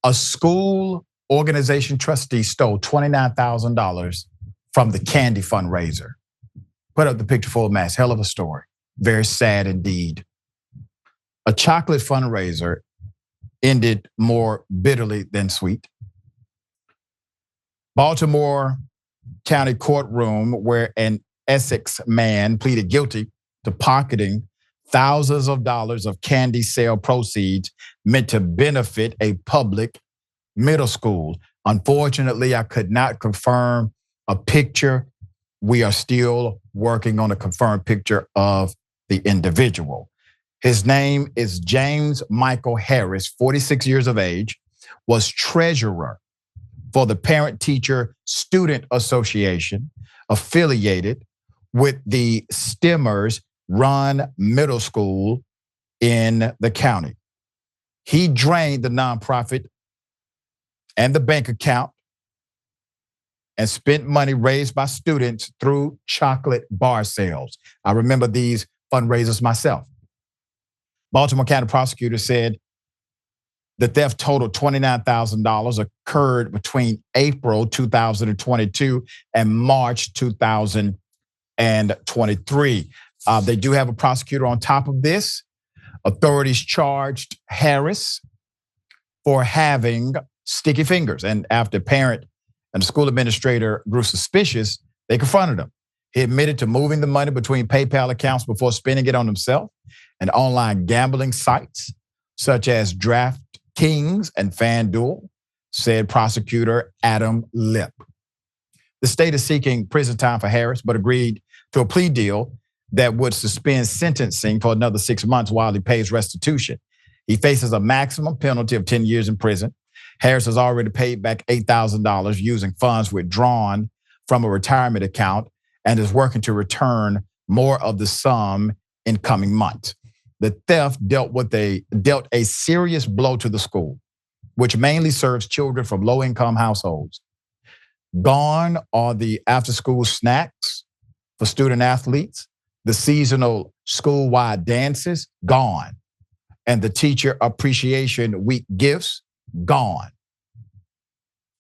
A school organization trustee stole $29,000 from the candy fundraiser. Put up the picture full mass. Hell of a story. Very sad indeed. A chocolate fundraiser ended more bitterly than sweet. Baltimore County courtroom where an Essex man pleaded guilty to pocketing thousands of dollars of candy sale proceeds meant to benefit a public middle school. Unfortunately, I could not confirm a picture. We are still working on a confirmed picture of the individual. His name is James Michael Harris, 46 years of age, was treasurer for the Parent-Teacher Student Association, affiliated with the Stemmers run middle school in the county. He drained the nonprofit and the bank account and spent money raised by students through chocolate bar sales. I remember these fundraisers myself. Baltimore County prosecutor said the theft totaled $29,000, occurred between April 2022 and March 2023. They do have a prosecutor on top of this. Authorities charged Harris for having sticky fingers. And after parent and the school administrator grew suspicious, they confronted him. He admitted to moving the money between PayPal accounts before spending it on himself and online gambling sites such as DraftKings and FanDuel, said prosecutor Adam Lip. The state is seeking prison time for Harris, but agreed to a plea deal that would suspend sentencing for another 6 months while he pays restitution. He faces a maximum penalty of 10 years in prison. Harris has already paid back $8,000 using funds withdrawn from a retirement account and is working to return more of the sum in coming months. The theft dealt a serious blow to the school, which mainly serves children from low-income households. Gone are the after-school snacks for student athletes, the seasonal school-wide dances, gone. And the teacher appreciation week gifts, gone.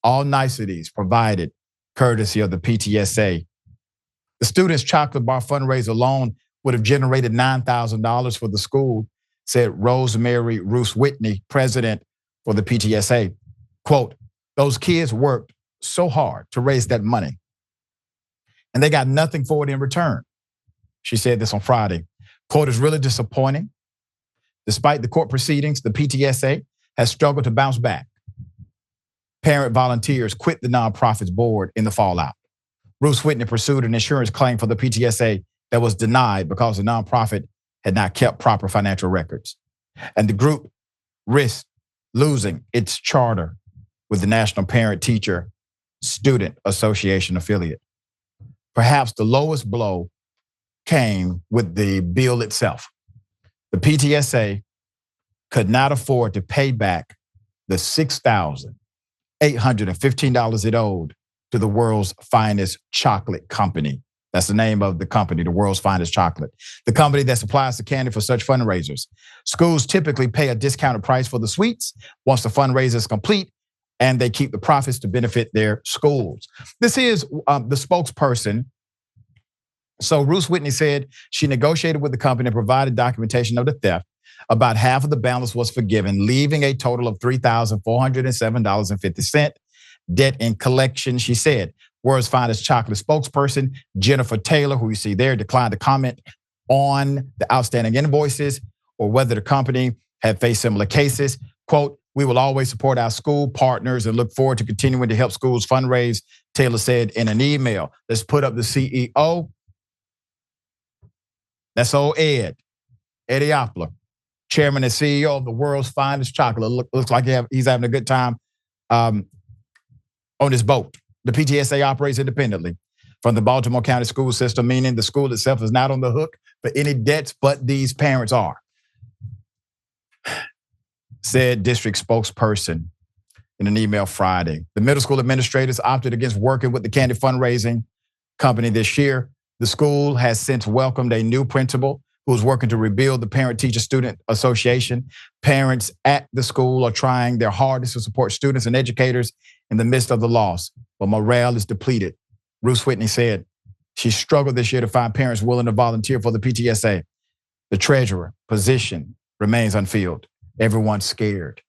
All niceties provided courtesy of the PTSA. The students' chocolate bar fundraiser alone would have generated $9,000 for the school, said Rosemary Roos Whitney, president for the PTSA. Quote, those kids worked so hard to raise that money and they got nothing for it in return. She said this on Friday. Quote, is really disappointing. Despite the court proceedings, the PTSA has struggled to bounce back. Parent volunteers quit the nonprofit's board in the fallout. Roos Whitney pursued an insurance claim for the PTSA that was denied because the nonprofit had not kept proper financial records. And the group risked losing its charter with the National Parent-Teacher Student Association affiliate. Perhaps the lowest blow came with the bill itself. The PTSA could not afford to pay back the $6,815 it owed to the world's finest chocolate company. That's the name of the company, the world's finest chocolate. The company that supplies the candy for such fundraisers. Schools typically pay a discounted price for the sweets once the fundraiser is complete, and they keep the profits to benefit their schools. This is the spokesperson. So Roos Whitney said she negotiated with the company and provided documentation of the theft. About half of the balance was forgiven, leaving a total of $3,407.50. Debt in collection, she said. World's finest chocolate spokesperson, Jennifer Taylor, who you see there, declined to comment on the outstanding invoices or whether the company had faced similar cases. Quote, we will always support our school partners and look forward to continuing to help schools fundraise, Taylor said in an email. Let's put up the CEO. That's old Eddie Oppler, chairman and CEO of the world's finest chocolate. Looks like he's having a good time on his boat. The PTSA operates independently from the Baltimore County school system, meaning the school itself is not on the hook for any debts, but these parents are, said district spokesperson in an email Friday. The middle school administrators opted against working with the candy fundraising company this year. The school has since welcomed a new principal who's working to rebuild the Parent-Teacher-Student Association. Parents at the school are trying their hardest to support students and educators in the midst of the loss, but morale is depleted. Bruce Whitney said she struggled this year to find parents willing to volunteer for the PTSA. The treasurer position remains unfilled. Everyone's scared,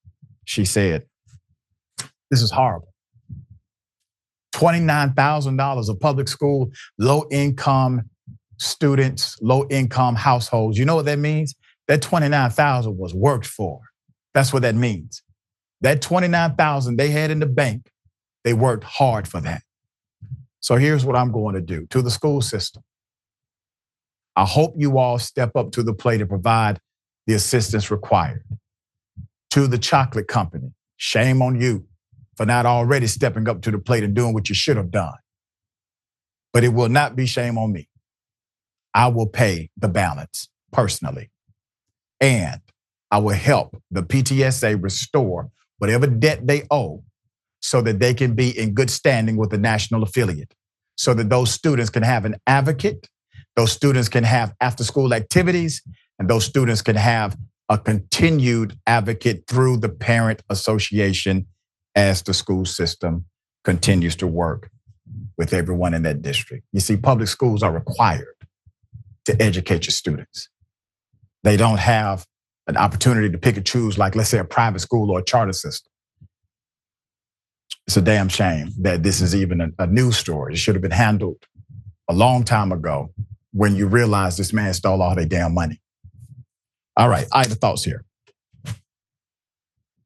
she said. This is horrible. $29,000 of public school, low-income students, low-income households. You know what that means? That $29,000 was worked for. That's what that means. That $29,000 they had in the bank, they worked hard for that. So here's what I'm going to do to the school system. I hope you all step up to the plate and provide the assistance required. To the chocolate company, shame on you for not already stepping up to the plate and doing what you should have done. But it will not be shame on me. I will pay the balance personally. And I will help the PTSA restore whatever debt they owe so that they can be in good standing with the national affiliate, so that those students can have an advocate, those students can have after-school activities, and those students can have a continued advocate through the parent association as the school system continues to work with everyone in that district. You see, public schools are required to educate your students. They don't have an opportunity to pick and choose like, let's say, a private school or a charter system. It's a damn shame that this is even a news story. It should have been handled a long time ago when you realize this man stole all their damn money. All right, Aida, thoughts here.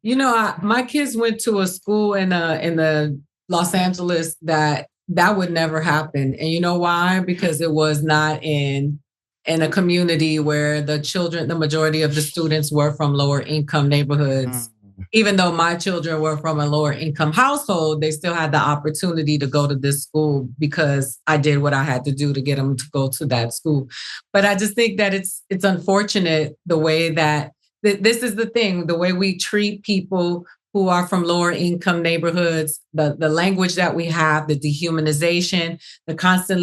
You know, my kids went to a school in the Los Angeles that would never happen. And you know why? Because it was not in a community where the majority of the students were from lower income neighborhoods. Even though my children were from a lower income household, they still had the opportunity to go to this school because I did what I had to do to get them to go to that school. But I just think that it's unfortunate the way that this is the thing, the way we treat people who are from lower income neighborhoods, the language that we have, the dehumanization, the constant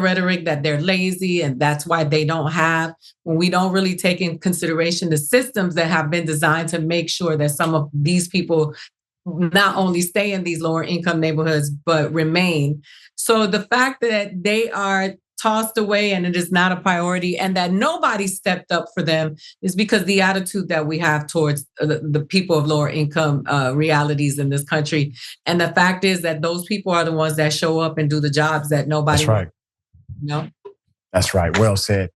rhetoric that they're lazy and that's why they don't have, when we don't really take in consideration the systems that have been designed to make sure that some of these people not only stay in these lower income neighborhoods, but remain. So the fact that they are tossed away and it is not a priority and that nobody stepped up for them is because the attitude that we have towards the people of lower income realities in this country. And the fact is that those people are the ones that show up and do the jobs that nobody. That's right. You know? That's right. Well said.